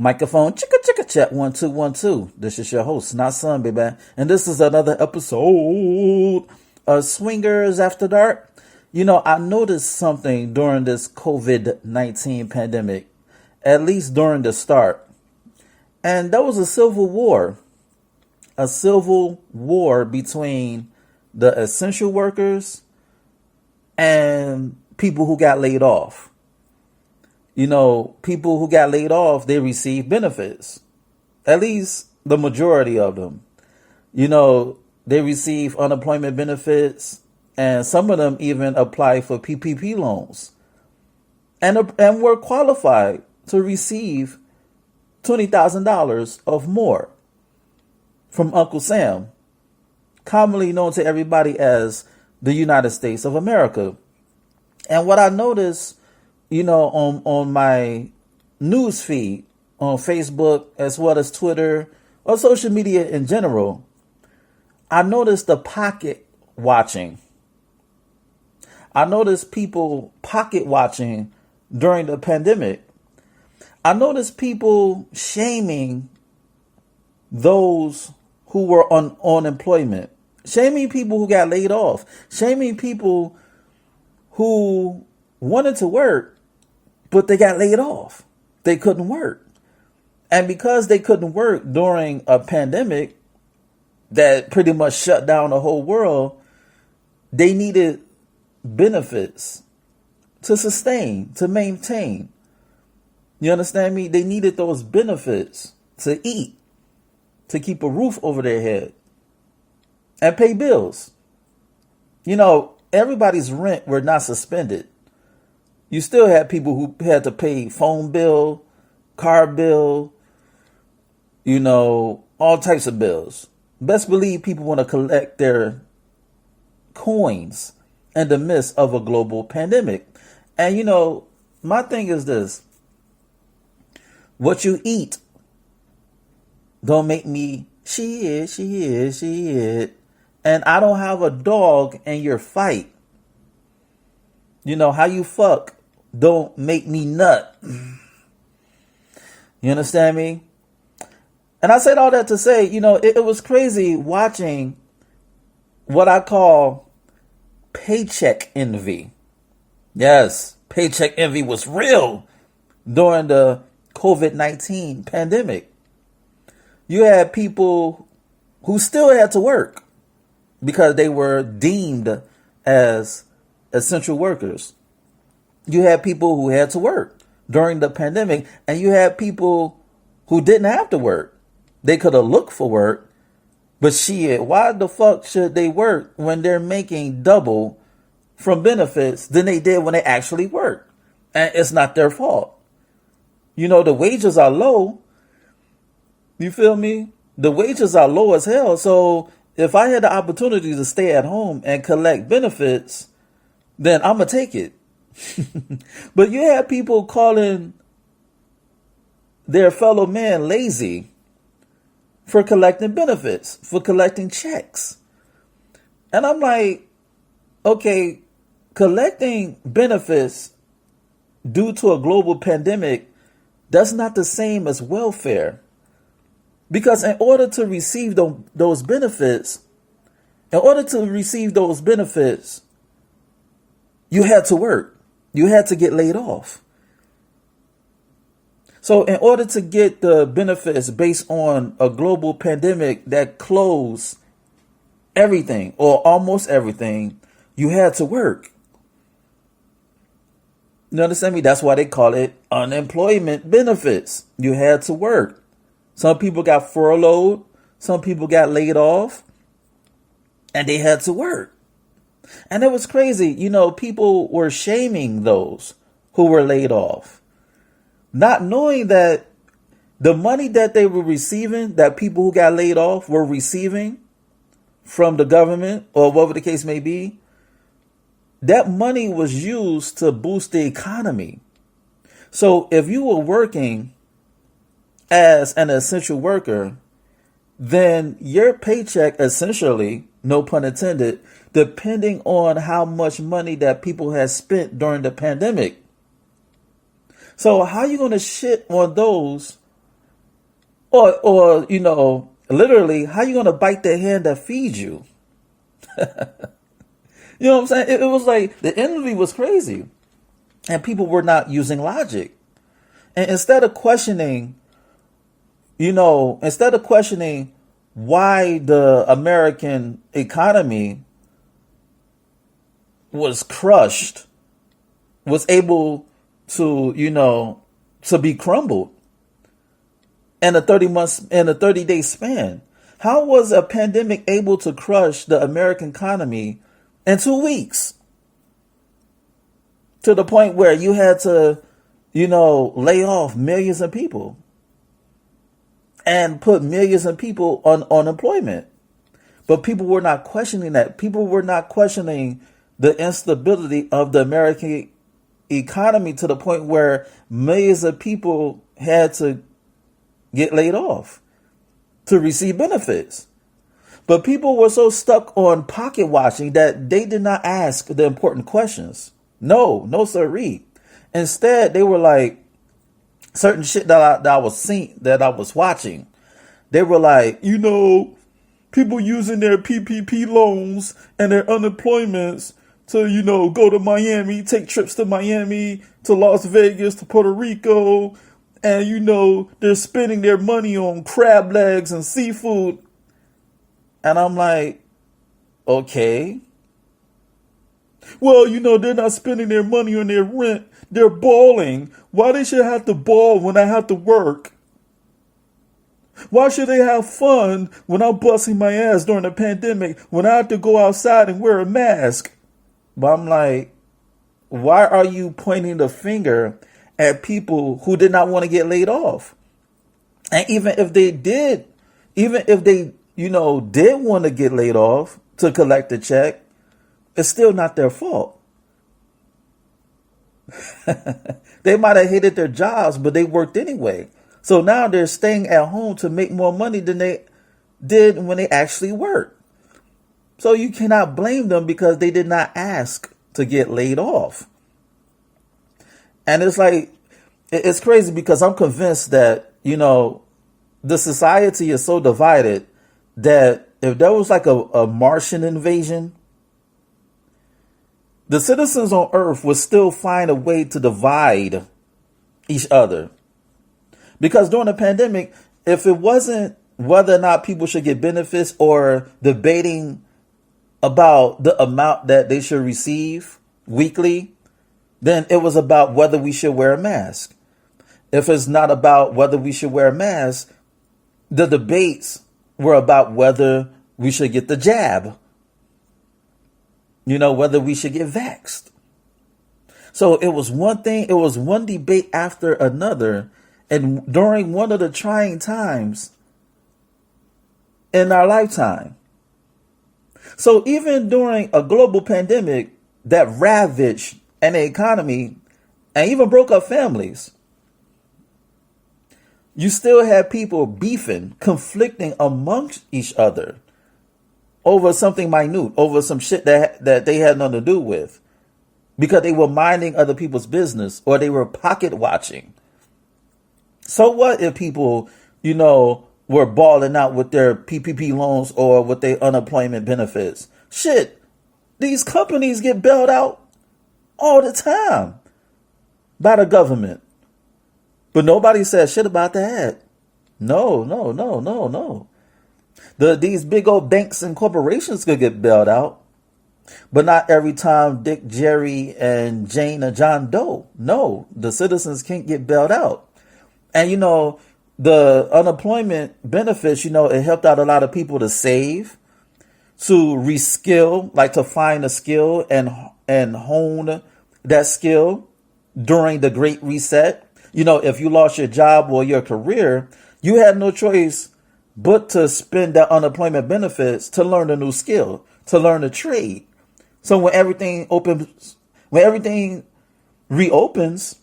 Microphone, chicka chicka chat, 1 2 1 2. This is your host, not son, baby. And this is another episode of Swingers After Dark. You know, I noticed something during this COVID-19 pandemic, at least during the start. And that was a civil war between the essential workers and people who got laid off. You know, people who got laid off, they receive benefits. At least the majority of them. You know, they receive unemployment benefits, and some of them even apply for PPP loans. And were qualified to receive $20,000 or more from Uncle Sam, commonly known to everybody as the United States of America. And what I noticed, you know, on my news feed, on Facebook, as well as Twitter, or social media in general, I noticed the pocket watching. I noticed people pocket watching during the pandemic. I noticed people shaming those who were on unemployment, shaming people who got laid off, shaming people who wanted to work, but they got laid off. They couldn't work. And because they couldn't work during a pandemic that pretty much shut down the whole world, they needed benefits to sustain, to maintain. You understand me? They needed those benefits to eat, to keep a roof over their head, and pay bills. You know, everybody's rent were not suspended. You still had people who had to pay phone bill, car bill, you know, all types of bills. Best believe people want to collect their coins in the midst of a global pandemic. And, you know, my thing is this. What you eat don't make me shieeeeeeet. And I don't have a dog in your fight. You know, how you fuck don't make me nut. You understand me? And I said all that to say, you know, it was crazy watching what I call paycheck envy. Yes, paycheck envy was real during the COVID-19 pandemic. You had people who still had to work because they were deemed as essential workers. You had people who had to work during the pandemic, and you had people who didn't have to work. They could have looked for work, but shit, why the fuck should they work when they're making double from benefits than they did when they actually worked? And it's not their fault. You know, the wages are low. You feel me? The wages are low as hell. So if I had the opportunity to stay at home and collect benefits, then I'm going to take it. But you have people calling their fellow man lazy for collecting benefits, for collecting checks. And I'm like, okay, collecting benefits due to a global pandemic, that's not the same as welfare. Because in order to receive those benefits, you had to work. You had to get laid off. So in order to get the benefits based on a global pandemic that closed everything or almost everything, you had to work. You understand me? That's why they call it unemployment benefits. You had to work. Some people got furloughed. Some people got laid off. And they had to work. And it was crazy. You know, people were shaming those who were laid off, not knowing that the money that they were receiving, that people who got laid off were receiving from the government or whatever the case may be, that money was used to boost the economy. So if you were working as an essential worker, then your paycheck essentially, no pun intended, depending on how much money that people had spent during the pandemic. So how are you going to shit on those Or, literally, how you going to bite the hand that feeds you? You know what I'm saying? It was like the envy was crazy and people were not using logic. And instead of questioning why the American economy was crushed, was able to be crumbled in a 30-day span. How was a pandemic able to crush the American economy in 2 weeks? To the point where you had to, lay off millions of people and put millions of people on unemployment. But people were not questioning that. People were not questioning the instability of the American economy to the point where millions of people had to get laid off to receive benefits. But people were so stuck on pocket watching that they did not ask the important questions. No sirree. Instead, they were like certain shit that I was watching. They were like, people using their PPP loans and their unemployments to, go to Miami, take trips to Miami, to Las Vegas, to Puerto Rico. And, they're spending their money on crab legs and seafood. And I'm like, okay. Well, they're not spending their money on their rent. They're balling. Why they should have to ball when I have to work? Why should they have fun when I'm busting my ass during the pandemic, when I have to go outside and wear a mask? But I'm like, why are you pointing the finger at people who did not want to get laid off? And even if they did want to get laid off to collect the check, it's still not their fault. They might have hated their jobs, but they worked anyway. So now they're staying at home to make more money than they did when they actually worked. So you cannot blame them because they did not ask to get laid off. And it's crazy because I'm convinced that, the society is so divided that if there was like a Martian invasion, the citizens on Earth would still find a way to divide each other. Because during the pandemic, if it wasn't whether or not people should get benefits or debating about the amount that they should receive weekly, then it was about whether we should wear a mask. If it's not about whether we should wear a mask, the debates were about whether we should get the jab. Whether we should get vaxxed. So it was one debate after another. And during one of the trying times in our lifetime. So even during a global pandemic that ravaged an economy and even broke up families, you still had people beefing, conflicting amongst each other over something minute, over some shit that they had nothing to do with, because they were minding other people's business or they were pocket watching. So what if people, were balling out with their PPP loans or with their unemployment benefits? Shit, these companies get bailed out all the time by the government. But nobody says shit about that. No. These big old banks and corporations could get bailed out. But not every time Dick, Jerry, and Jane or John Doe. No, the citizens can't get bailed out. And, the unemployment benefits, it helped out a lot of people to save, to reskill, like to find a skill and hone that skill during the Great Reset. If you lost your job or your career, you had no choice but to spend that unemployment benefits to learn a new skill, to learn a trade. So when everything reopens,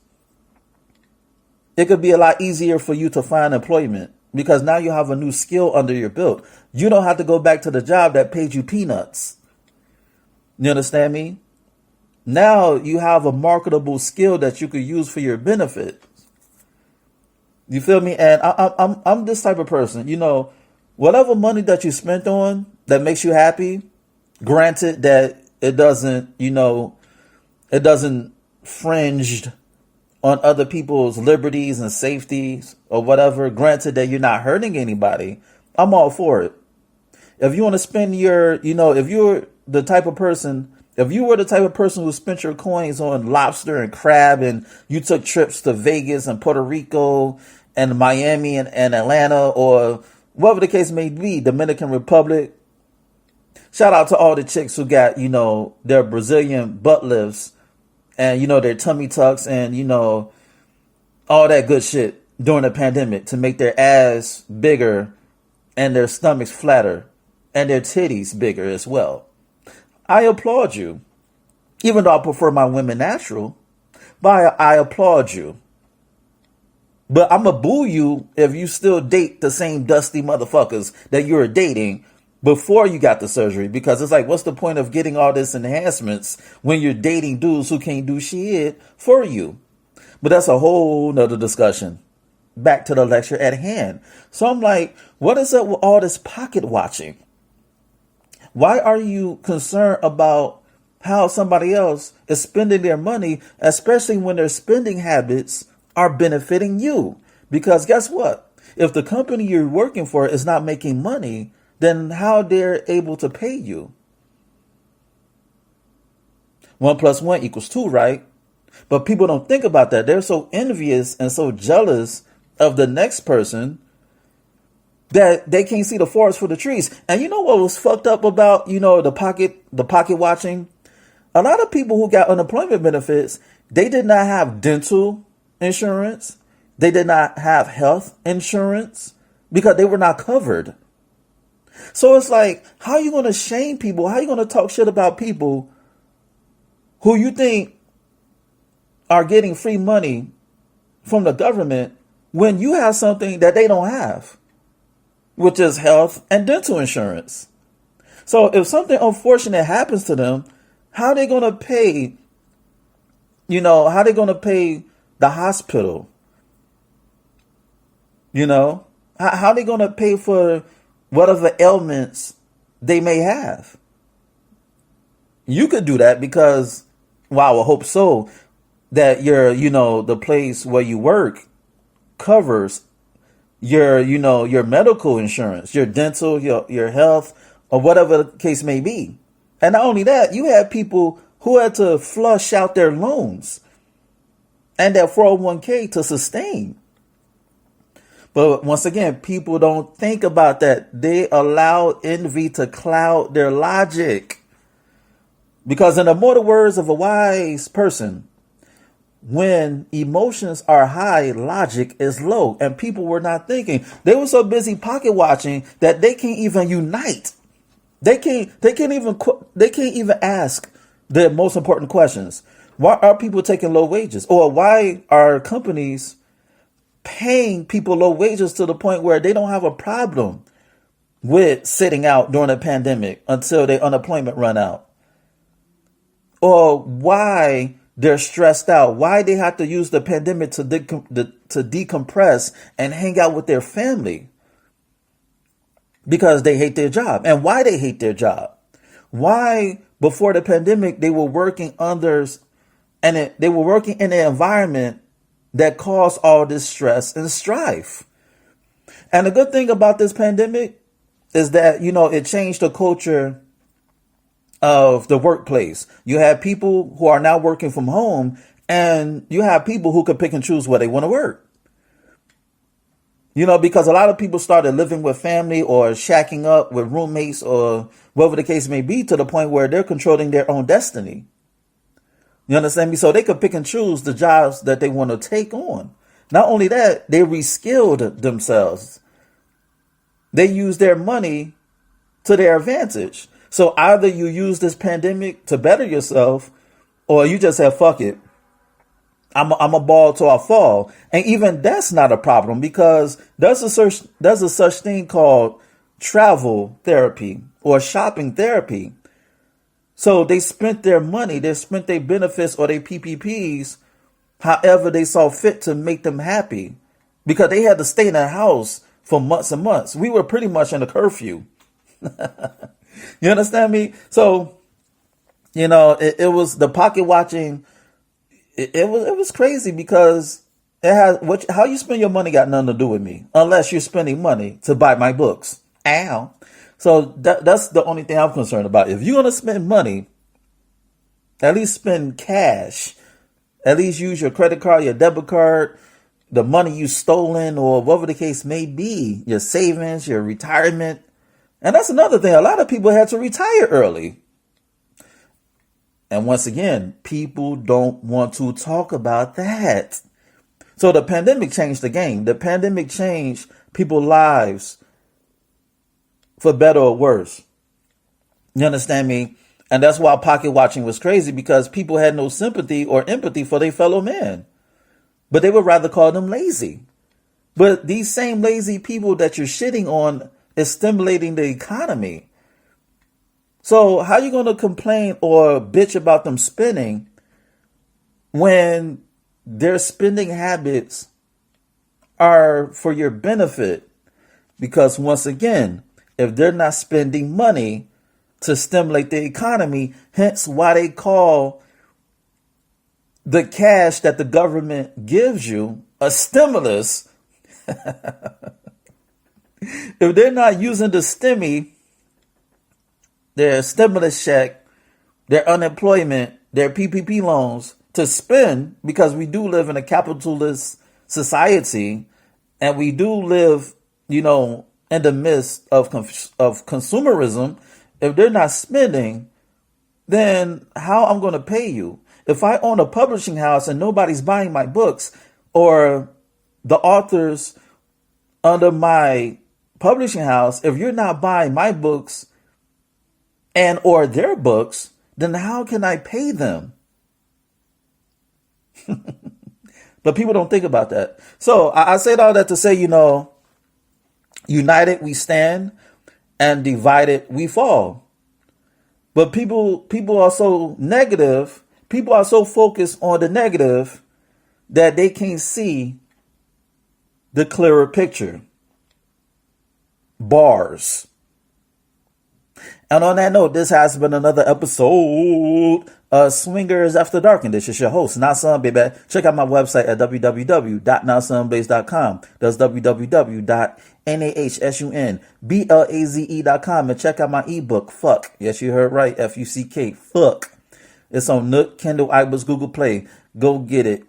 it could be a lot easier for you to find employment because now you have a new skill under your belt. You don't have to go back to the job that paid you peanuts. You understand me? Now you have a marketable skill that you could use for your benefit. You feel me? And I'm this type of person. Whatever money that you spent on that makes you happy, granted that it doesn't fringe on other people's liberties and safeties or whatever. Granted that you're not hurting anybody, I'm all for it. If you want to spend if you were the type of person who spent your coins on lobster and crab and you took trips to Vegas and Puerto Rico and Miami and Atlanta or whatever the case may be, Dominican Republic, shout out to all the chicks who got, their Brazilian butt lifts and, their tummy tucks and, all that good shit during the pandemic to make their ass bigger and their stomachs flatter and their titties bigger as well. I applaud you, even though I prefer my women natural, but I applaud you. But I'm going to boo you if you still date the same dusty motherfuckers that you were dating before you got the surgery. Because it's like, what's the point of getting all this enhancements when you're dating dudes who can't do shit for you? But that's a whole nother discussion. Back to the lecture at hand. So I'm like, what is up with all this pocket watching? Why are you concerned about how somebody else is spending their money, especially when their spending habits are benefiting you? Because guess what? If the company you're working for is not making money, then how they're able to pay you? 1 + 1 = 2, right? But people don't think about that. They're so envious and so jealous of the next person that they can't see the forest for the trees. And you know what was fucked up about, the pocket watching? A lot of people who got unemployment benefits, they did not have dental insurance. They did not have health insurance because they were not covered. So it's like, how are you going to shame people? How are you going to talk shit about people who you think are getting free money from the government when you have something that they don't have, which is health and dental insurance? So if something unfortunate happens to them, how are they going to pay, how are they going to pay the hospital? How are they going to pay for whatever ailments they may have? You could do that because, well, I hope so, that the place where you work covers your medical insurance, your dental, your health, or whatever the case may be. And not only that, you have people who had to flush out their loans and their 401k to sustain. But once again, people don't think about that. They allow envy to cloud their logic. Because in the immortal words of a wise person, when emotions are high, logic is low. And people were not thinking. They were so busy pocket watching that they can't even unite. They can't even ask the most important questions. Why are people taking low wages? Or why are companies paying people low wages to the point where they don't have a problem with sitting out during a pandemic until their unemployment run out? Or why they're stressed out? Why they have to use the pandemic to decompress and hang out with their family? Because they hate their job. And why they hate their job? Why before the pandemic they were working they were working in an environment that caused all this stress and strife? And the good thing about this pandemic is that, it changed the culture of the workplace. You have people who are now working from home, and you have people who can pick and choose where they want to work. Because a lot of people started living with family or shacking up with roommates or whatever the case may be, to the point where they're controlling their own destiny. You understand me? So they could pick and choose the jobs that they want to take on. Not only that, they reskilled themselves. They use their money to their advantage. So either you use this pandemic to better yourself, or you just have, fuck it, I'm a ball till I fall. And even that's not a problem, because there's a such thing called travel therapy or shopping therapy. So they spent their money, they spent their benefits or their PPPs however they saw fit to make them happy. because they had to stay in their house for months and months. We were pretty much in a curfew. You understand me? So, it was the pocket watching. It was crazy because it has how you spend your money got nothing to do with me unless you're spending money to buy my books. Ow. So that's the only thing I'm concerned about. If you're going to spend money, at least spend cash. At least use your credit card, your debit card, the money you stolen or whatever the case may be, your savings, your retirement. And that's another thing. A lot of people had to retire early. And once again, people don't want to talk about that. So the pandemic changed the game. The pandemic changed people's lives for better or worse. You understand me? And that's why pocket watching was crazy, because people had no sympathy or empathy for their fellow man. But they would rather call them lazy. But these same lazy people that you're shitting on is stimulating the economy. So how you going to complain or bitch about them spending when their spending habits are for your benefit? Because once again, if they're not spending money to stimulate the economy, hence why they call the cash that the government gives you a stimulus. If they're not using the their stimulus check, their unemployment, their PPP loans to spend, because we do live in a capitalist society and we do live, in the midst of consumerism. If they're not spending, then how I'm going to pay you? If I own a publishing house and nobody's buying my books, or the authors under my publishing house, if you're not buying my books and or their books, then how can I pay them? But people don't think about that. So I said all that to say, united we stand and divided we fall. But people are so negative. People are so focused on the negative that they can't see the clearer picture. Bars. And on that note, this has been another episode of Swingers After Dark. And this is your host, Nasan Baby. Check out my website at www.nasanblaze.com. That's www.nahsunblaze.com. And check out my ebook, Fuck. Yes, you heard right. F-U-C-K. Fuck. It's on Nook, Kindle, iBooks, Google Play. Go get it.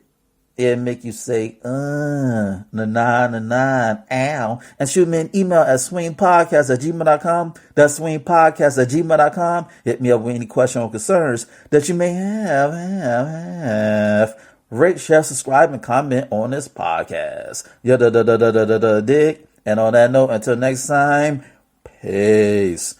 It'll make you say, na ow. And shoot me an email at swingpodcast@gmail.com. That's swingpodcast@gmail.com. Hit me up with any questions or concerns that you may have. Rate, share, subscribe, and comment on this podcast. Dig. And on that note, until next time, peace.